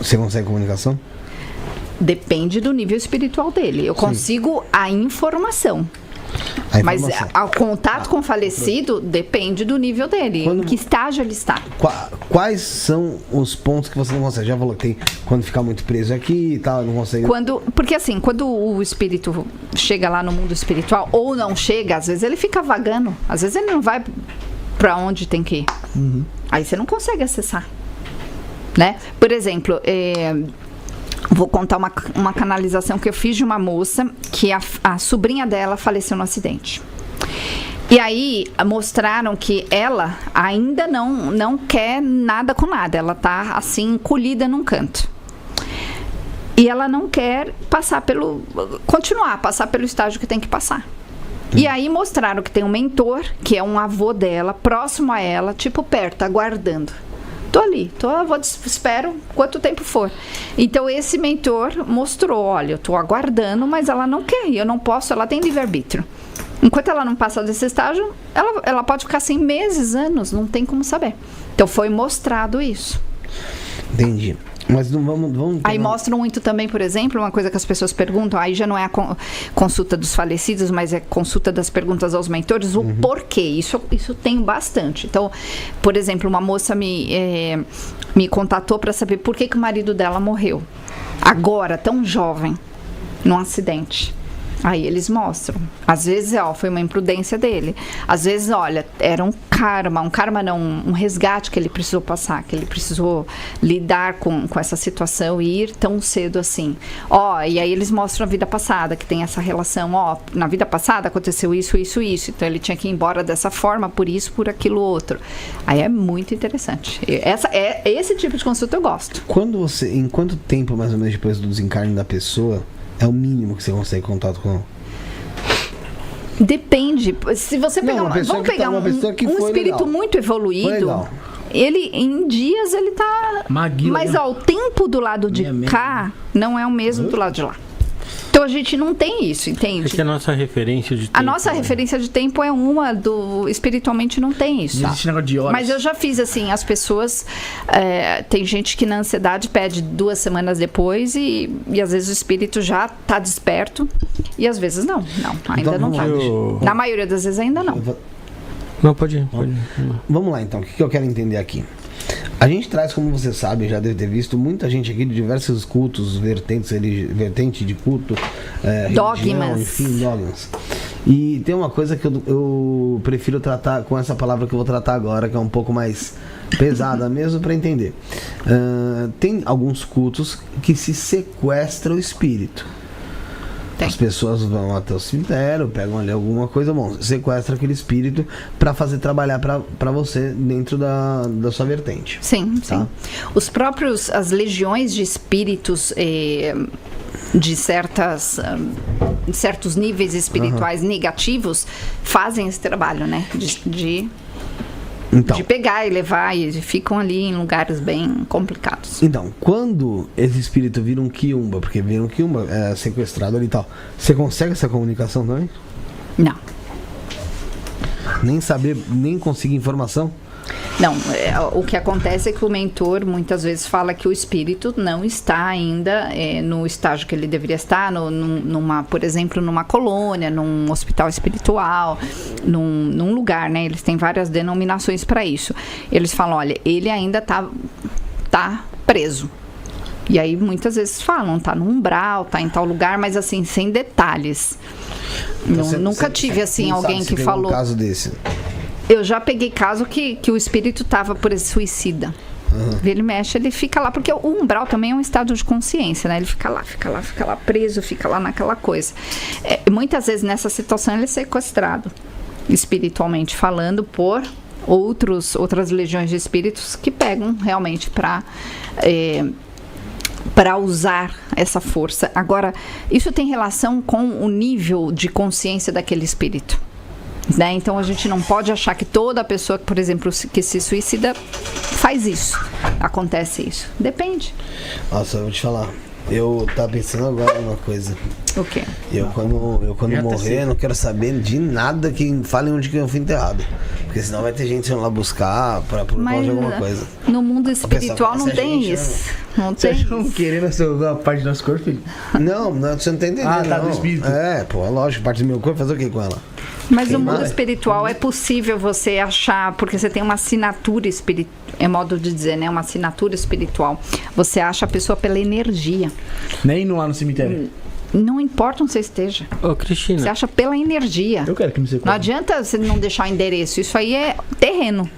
Você consegue comunicação? Depende do nível espiritual dele. Eu consigo a informação. Mas o contato com o falecido depende do nível dele. Em que estágio ele está. Quais são os pontos que você não consegue? Já falou que tem quando ficar muito preso aqui e tal, não consegue. Porque assim, quando o espírito chega lá no mundo espiritual, ou não chega, às vezes ele fica vagando. Às vezes ele não vai pra onde tem que ir. Aí você não consegue acessar. Né? Por exemplo, vou contar uma canalização que eu fiz de uma moça que a sobrinha dela faleceu no acidente. E aí mostraram que ela ainda não quer nada com nada. Ela tá assim, encolhida num canto. E ela não quer continuar a passar pelo estágio que tem que passar. E aí mostraram que tem um mentor, que é um avô dela, próximo a ela, tipo perto, aguardando. Tô ali, espero quanto tempo for. Então esse mentor mostrou, olha, eu tô aguardando, mas ela não quer, eu não posso, ela tem livre-arbítrio. Enquanto ela não passa desse estágio, ela pode ficar assim meses, anos, não tem como saber. Então foi mostrado isso. Entendi. Mas não vamos aí mostram muito também, por exemplo, uma coisa que as pessoas perguntam, aí já não é a consulta dos falecidos, mas é consulta das perguntas aos mentores, o porquê. Isso tem bastante. Então, por exemplo, uma moça me contatou para saber por que o marido dela morreu. Agora, tão jovem, num acidente. Aí eles mostram. Às vezes, foi uma imprudência dele. Às vezes, olha, era um karma não, um resgate que ele precisou passar, que ele precisou lidar com essa situação e ir tão cedo assim. E aí eles mostram a vida passada, que tem essa relação, na vida passada aconteceu isso, isso, isso. Então ele tinha que ir embora dessa forma, por isso, por aquilo outro. Aí é muito interessante. Esse tipo de consulta eu gosto. Em quanto tempo, mais ou menos, depois do desencarne da pessoa, é o mínimo que você consegue contato com ela? Depende. Se você pegar vamos pegar um espírito legal, muito evoluído, ele em dias ele tá Maguila, mas o tempo do lado de cá não é o mesmo do lado de lá. Então a gente não tem isso, entende? Porque a nossa referência de tempo... A nossa referência de tempo é espiritualmente não tem isso. Não existe negócio de horas. Mas eu já fiz assim, as pessoas... tem gente que na ansiedade pede 2 semanas depois e às vezes o espírito já tá desperto e às vezes não. Não, ainda não tá. Na maioria das vezes ainda não. Não, pode ir. Vamos lá então, o que eu quero entender aqui? A gente traz, como você sabe, já deve ter visto, muita gente aqui de diversos cultos, vertente de culto, dogmas. Religião, enfim, dogmas. E tem uma coisa que eu prefiro tratar com essa palavra que eu vou tratar agora, que é um pouco mais pesada mesmo para entender. Tem alguns cultos que se sequestra o espírito. As pessoas vão até o cemitério, pegam ali alguma coisa, sequestra aquele espírito para fazer trabalhar para você dentro da sua vertente. Sim, tá? Sim. As legiões de espíritos de certos níveis espirituais negativos fazem esse trabalho, né? De pegar e levar, e ficam ali em lugares bem complicados. Então, quando esse espírito vira um quiumba, porque vira um quiumba sequestrado ali e tal, você consegue essa comunicação também? Não. Nem conseguir informação? Não, o que acontece é que o mentor muitas vezes fala que o espírito não está ainda no estágio que ele deveria estar, por exemplo, numa colônia, num hospital espiritual, num lugar, né? Eles têm várias denominações para isso. Eles falam, olha, ele ainda tá preso. E aí muitas vezes falam, tá no umbral, tá em tal lugar, mas assim, sem detalhes. Então, nunca tive assim alguém que falou. Um caso desse. Eu já peguei caso que o espírito estava por esse suicida. Ele mexe, ele fica lá, porque o umbral também é um estado de consciência, né? Ele fica lá preso, fica lá naquela coisa. Muitas vezes nessa situação ele é sequestrado, espiritualmente falando, por outras legiões de espíritos que pegam realmente para usar essa força. Agora, isso tem relação com o nível de consciência daquele espírito. Né? Então a gente não pode achar que toda pessoa, por exemplo, que se suicida faz isso, acontece isso. Depende. Nossa, eu vou te falar, Eu tava pensando agora numa coisa. O quê? Eu quando Já tá morrer, certo. não quero saber de nada que falem onde que eu fui enterrado. Porque senão vai ter gente indo lá buscar por causa de alguma coisa. no mundo espiritual não essa tem gente, isso. Não Você tem acha que isso. querendo a parte do nosso corpo, filho? Não, você não tá entendendo. Ah, tá, do não. espírito. É, pô, lógico, parte do meu corpo, fazer o que com ela? Mas no Queimar. mundo espiritual é possível você achar, porque você tem uma assinatura espiritual, é modo de dizer, né? Uma assinatura espiritual. Você acha a pessoa pela energia. Nem indo lá no cemitério. Não importa onde você esteja. Ô, Você Cristina, acha pela energia. Eu quero que me Não sequestre. adianta você não deixar o endereço. Isso aí é terreno.